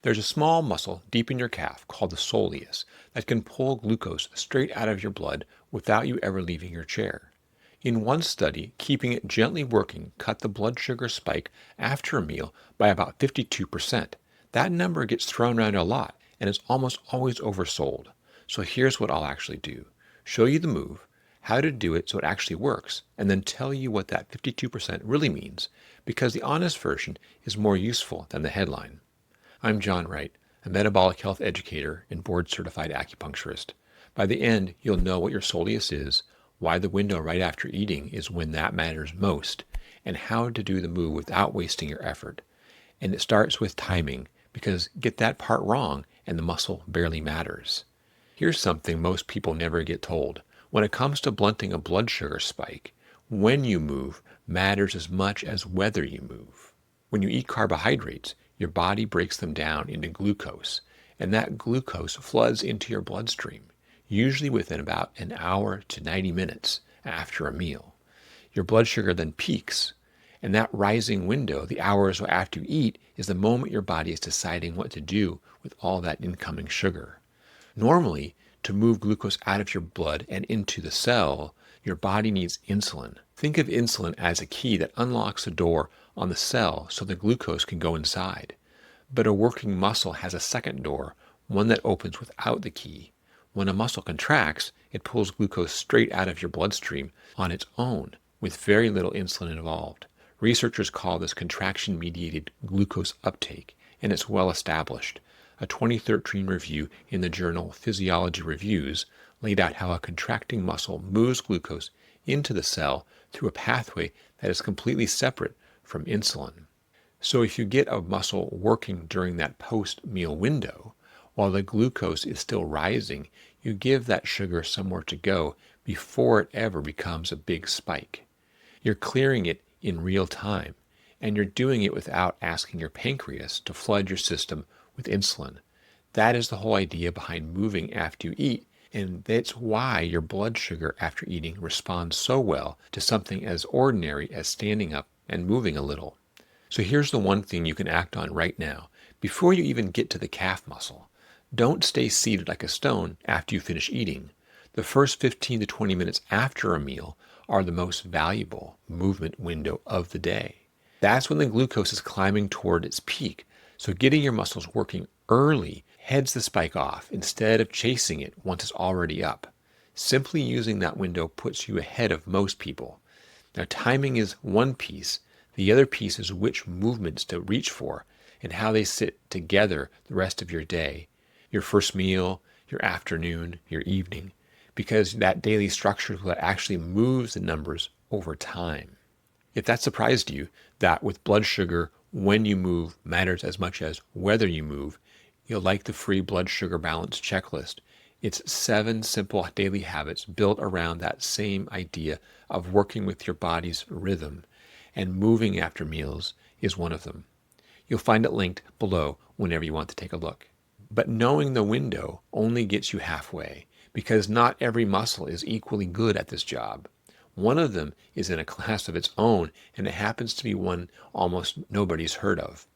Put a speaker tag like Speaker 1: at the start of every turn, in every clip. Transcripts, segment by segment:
Speaker 1: There's a small muscle deep in your calf called the soleus that can pull glucose straight out of your blood without you ever leaving your chair. In one study, keeping it gently working cut the blood sugar spike after a meal by about 52%. That number gets thrown around a lot and is almost always oversold. So here's what I'll actually do. Show you the move, how to do it so it actually works, and then tell you what that 52% really means, because the honest version is more useful than the headline. I'm John Wright, a metabolic health educator and board-certified acupuncturist. By the end, you'll know what your soleus is, why the window right after eating is when that matters most, and how to do the move without wasting your effort. And it starts with timing, because get that part wrong and the muscle barely matters. Here's something most people never get told. When it comes to blunting a blood sugar spike, when you move matters as much as whether you move. When you eat carbohydrates, your body breaks them down into glucose, and that glucose floods into your bloodstream, usually within about an hour to 90 minutes after a meal. Your blood sugar then peaks, and that rising window, the hours after you eat, is the moment your body is deciding what to do with all that incoming sugar. Normally, to move glucose out of your blood and into the cell, your body needs insulin. Think of insulin as a key that unlocks the door on the cell so the glucose can go inside. But a working muscle has a second door, one that opens without the key. When a muscle contracts, it pulls glucose straight out of your bloodstream on its own, with very little insulin involved. Researchers call this contraction-mediated glucose uptake, and it's well established. A 2013 review in the journal Physiology Reviews laid out how a contracting muscle moves glucose into the cell through a pathway that is completely separate from insulin. So if you get a muscle working during that post-meal window, while the glucose is still rising, you give that sugar somewhere to go before it ever becomes a big spike. You're clearing it in real time, and you're doing it without asking your pancreas to flood your system with insulin. That is the whole idea behind moving after you eat, and that's why your blood sugar after eating responds so well to something as ordinary as standing up and moving a little. So here's the one thing you can act on right now, before you even get to the calf muscle. Don't stay seated like a stone after you finish eating. The first 15 to 20 minutes after a meal are the most valuable movement window of the day. That's when the glucose is climbing toward its peak. So getting your muscles working early heads the spike off instead of chasing it once it's already up. Simply using that window puts you ahead of most people. Now, timing is one piece. The other piece is which movements to reach for and how they sit together the rest of your day, your first meal, your afternoon, your evening, because that daily structure is what actually moves the numbers over time. If that surprised you, that with blood sugar, when you move matters as much as whether you move, you'll like the free blood sugar balance checklist. It's 7 simple daily habits built around that same idea of working with your body's rhythm, and moving after meals is one of them. You'll find it linked below whenever you want to take a look. But knowing the window only gets you halfway, because not every muscle is equally good at this job. One of them is in a class of its own, and it happens to be one almost nobody's heard of.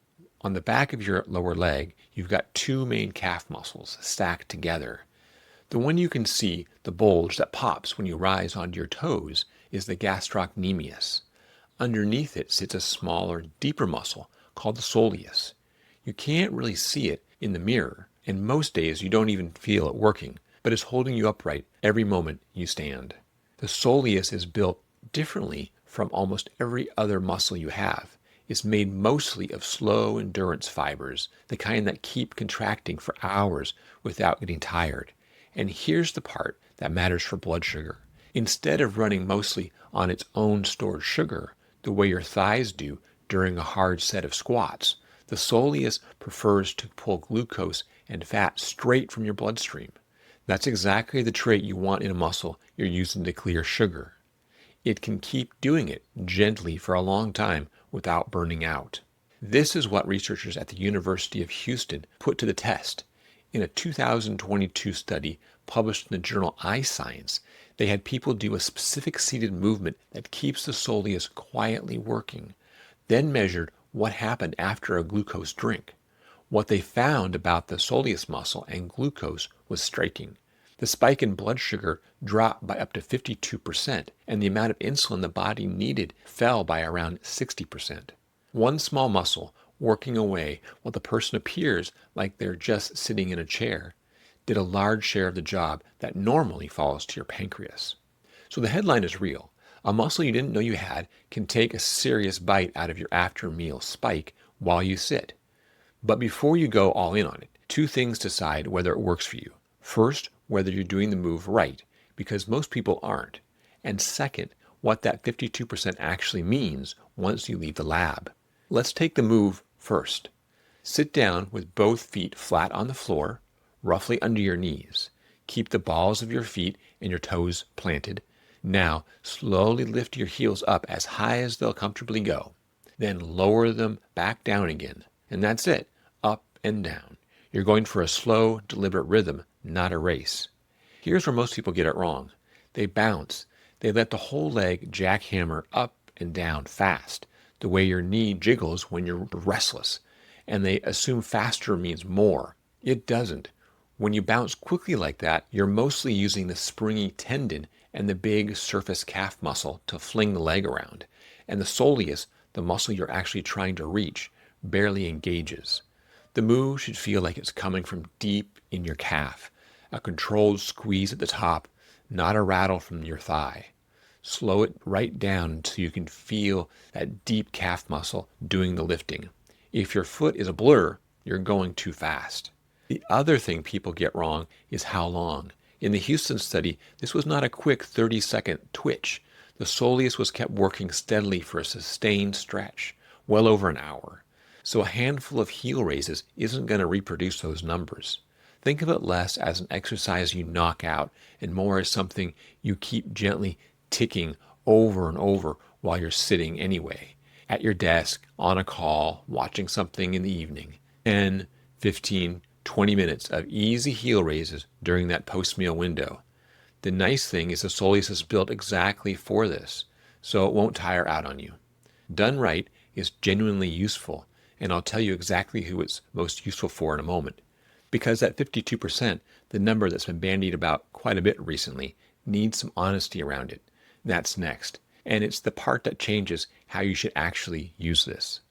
Speaker 1: On the back of your lower leg, you've got 2 main calf muscles stacked together. The one you can see, the bulge that pops when you rise onto your toes, is the gastrocnemius. Underneath it sits a smaller, deeper muscle called the soleus. You can't really see it in the mirror, and most days you don't even feel it working, but it's holding you upright every moment you stand. The soleus is built differently from almost every other muscle you have. It's made mostly of slow endurance fibers, the kind that keep contracting for hours without getting tired. And here's the part that matters for blood sugar. Instead of running mostly on its own stored sugar, the way your thighs do during a hard set of squats, the soleus prefers to pull glucose and fat straight from your bloodstream. That's exactly the trait you want in a muscle you're using to clear sugar. It can keep doing it gently for a long time without burning out. This is what researchers at the University of Houston put to the test. In a 2022 study published in the journal iScience, they had people do a specific seated movement that keeps the soleus quietly working, then measured what happened after a glucose drink. What they found about the soleus muscle and glucose was striking. The spike in blood sugar dropped by up to 52%, and the amount of insulin the body needed fell by around 60%. One small muscle working away while the person appears like they're just sitting in a chair did a large share of the job that normally falls to your pancreas. So the headline is real. A muscle you didn't know you had can take a serious bite out of your after-meal spike while you sit. But before you go all in on it, two things decide whether it works for you. First, whether you're doing the move right, because most people aren't. And second, what that 52% actually means once you leave the lab. Let's take the move first. Sit down with both feet flat on the floor, roughly under your knees. Keep the balls of your feet and your toes planted. Now, slowly lift your heels up as high as they'll comfortably go. Then lower them back down again. And that's it, up and down. You're going for a slow, deliberate rhythm, not a race. Here's where most people get it wrong. They bounce. They let the whole leg jackhammer up and down fast, the way your knee jiggles when you're restless. And they assume faster means more. It doesn't. When you bounce quickly like that, you're mostly using the springy tendon and the big surface calf muscle to fling the leg around. And the soleus, the muscle you're actually trying to reach, barely engages. The move should feel like it's coming from deep in your calf, a controlled squeeze at the top, not a rattle from your thigh. Slow it right down until you can feel that deep calf muscle doing the lifting. If your foot is a blur, you're going too fast. The other thing people get wrong is how long. In the Houston study, this was not a quick 30-second twitch. The soleus was kept working steadily for a sustained stretch, well over an hour. So a handful of heel raises isn't going to reproduce those numbers. Think of it less as an exercise you knock out and more as something you keep gently ticking over and over while you're sitting anyway, at your desk, on a call, watching something in the evening. 10, 15, 20 minutes of easy heel raises during that post-meal window. The nice thing is the soleus is built exactly for this, so it won't tire out on you. Done right is genuinely useful, and I'll tell you exactly who it's most useful for in a moment. Because that 52%, the number that's been bandied about quite a bit recently, needs some honesty around it. That's next, and it's the part that changes how you should actually use this.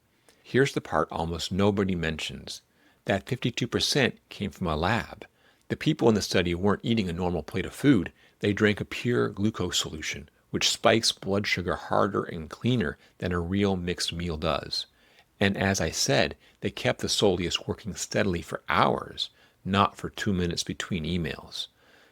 Speaker 1: Here's the part almost nobody mentions. That 52% came from a lab. The people in the study weren't eating a normal plate of food. They drank a pure glucose solution, which spikes blood sugar harder and cleaner than a real mixed meal does. And as I said, they kept the soleus working steadily for hours, not for 2 minutes between emails.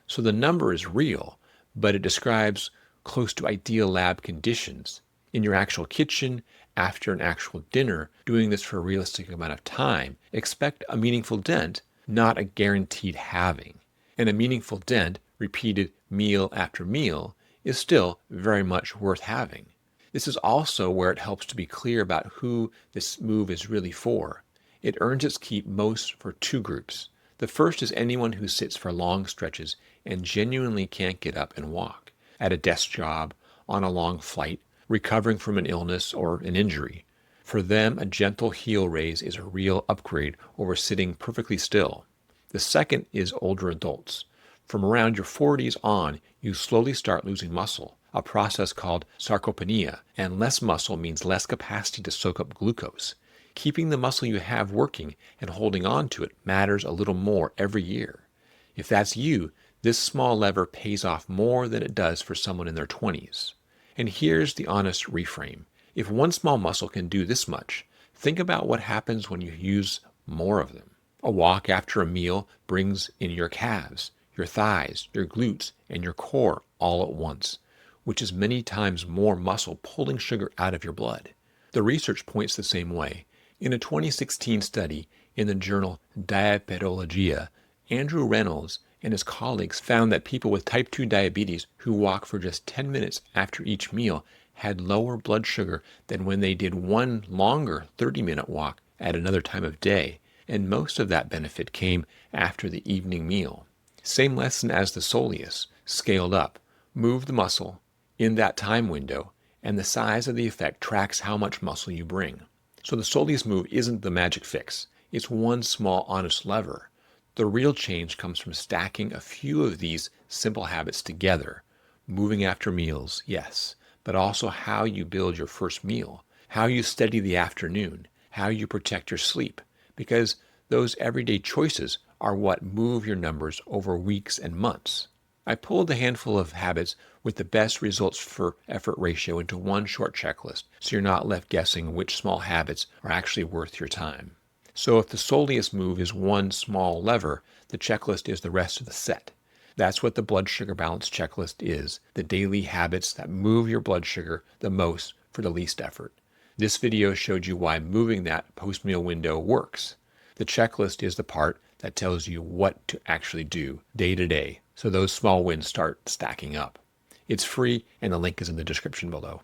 Speaker 1: So the number is real, but it describes close to ideal lab conditions. In your actual kitchen, after an actual dinner, doing this for a realistic amount of time, expect a meaningful dent, not a guaranteed halving. And a meaningful dent, repeated meal after meal, is still very much worth having. This is also where it helps to be clear about who this move is really for. It earns its keep most for two groups. The first is anyone who sits for long stretches and genuinely can't get up and walk, at a desk job, on a long flight, recovering from an illness or an injury. For them, a gentle heel raise is a real upgrade over sitting perfectly still. The second is older adults. From around your 40s on, you slowly start losing muscle, a process called sarcopenia, and less muscle means less capacity to soak up glucose. Keeping the muscle you have working and holding on to it matters a little more every year. If that's you, this small lever pays off more than it does for someone in their 20s. And here's the honest reframe. If one small muscle can do this much, think about what happens when you use more of them. A walk after a meal brings in your calves, your thighs, your glutes, and your core all at once, which is many times more muscle pulling sugar out of your blood. The research points the same way. In a 2016 study in the journal Diabetologia, Andrew Reynolds and his colleagues found that people with type 2 diabetes who walk for just 10 minutes after each meal had lower blood sugar than when they did one longer 30-minute walk at another time of day, and most of that benefit came after the evening meal. Same lesson as the soleus, scaled up. Move the muscle in that time window, and the size of the effect tracks how much muscle you bring. So the soleus move isn't the magic fix. It's one small, honest lever. The real change comes from stacking a few of these simple habits together. Moving after meals, yes, but also how you build your first meal, how you steady the afternoon, how you protect your sleep, because those everyday choices are what move your numbers over weeks and months. I pulled a handful of habits with the best results for effort ratio into one short checklist, so you're not left guessing which small habits are actually worth your time. So if the soleus move is one small lever, the checklist is the rest of the set. That's what the blood sugar balance checklist is, the daily habits that move your blood sugar the most for the least effort. This video showed you why moving that post-meal window works. The checklist is the part that tells you what to actually do day to day, so those small wins start stacking up. It's free, and the link is in the description below.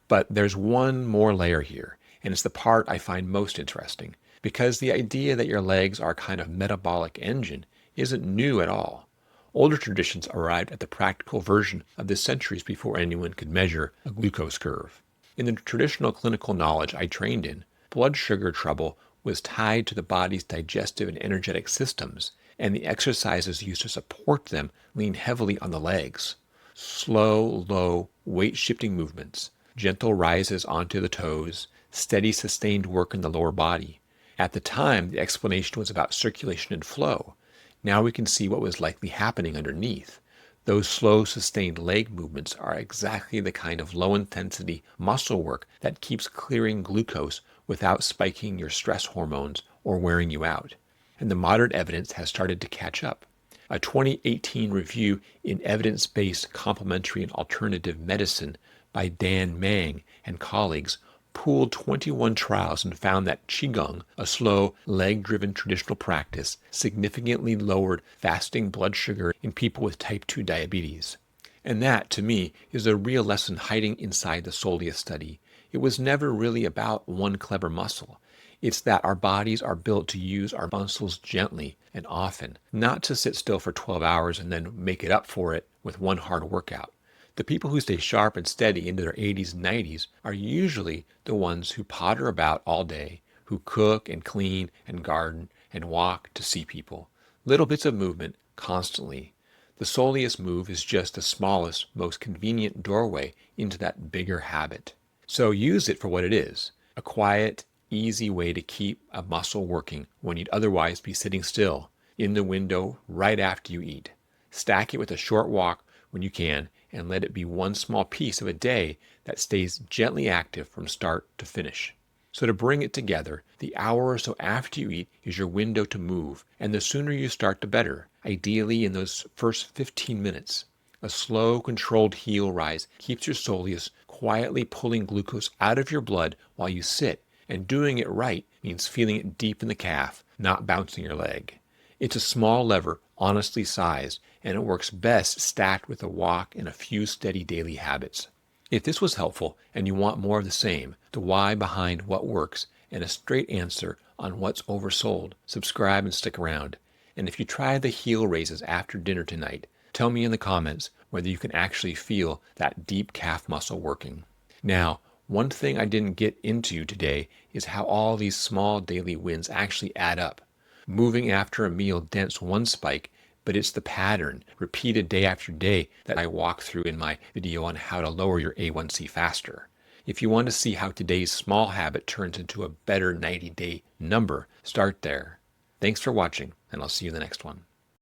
Speaker 1: But there's one more layer here, and it's the part I find most interesting, because the idea that your legs are a kind of metabolic engine isn't new at all. Older traditions arrived at the practical version of this centuries before anyone could measure a glucose curve. In the traditional clinical knowledge I trained in, blood sugar trouble was tied to the body's digestive and energetic systems, and the exercises used to support them leaned heavily on the legs. Slow, low, weight-shifting movements, gentle rises onto the toes, steady, sustained work in the lower body. At the time, the explanation was about circulation and flow. Now we can see what was likely happening underneath. Those slow, sustained leg movements are exactly the kind of low-intensity muscle work that keeps clearing glucose without spiking your stress hormones or wearing you out. And the modern evidence has started to catch up. A 2018 review in Evidence-Based Complementary and Alternative Medicine by Dan Mang and colleagues pooled 21 trials and found that Qigong, a slow, leg-driven traditional practice, significantly lowered fasting blood sugar in people with type 2 diabetes. And that, to me, is a real lesson hiding inside the soleus study. It was never really about one clever muscle. It's that our bodies are built to use our muscles gently and often, not to sit still for 12 hours and then make it up for it with one hard workout. The people who stay sharp and steady into their 80s and 90s are usually the ones who potter about all day, who cook and clean and garden and walk to see people. Little bits of movement constantly. The soleus move is just the smallest, most convenient doorway into that bigger habit. So use it for what it is, a quiet, easy way to keep a muscle working when you'd otherwise be sitting still in the window right after you eat. Stack it with a short walk when you can, and let it be one small piece of a day that stays gently active from start to finish. So to bring it together, the hour or so after you eat is your window to move, and the sooner you start the better, ideally in those first 15 minutes. A slow, controlled heel rise keeps your soleus quietly pulling glucose out of your blood while you sit, and doing it right means feeling it deep in the calf, not bouncing your leg. It's a small lever, honestly sized, and it works best stacked with a walk and a few steady daily habits. If this was helpful and you want more of the same, the why behind what works, and a straight answer on what's oversold, subscribe and stick around. And if you try the heel raises after dinner tonight, tell me in the comments whether you can actually feel that deep calf muscle working. Now, one thing I didn't get into today is how all these small daily wins actually add up. Moving after a meal dents one spike, but it's the pattern, repeated day after day, that I walk through in my video on how to lower your A1C faster. If you want to see how today's small habit turns into a better 90-day number, start there. Thanks for watching, and I'll see you in the next one.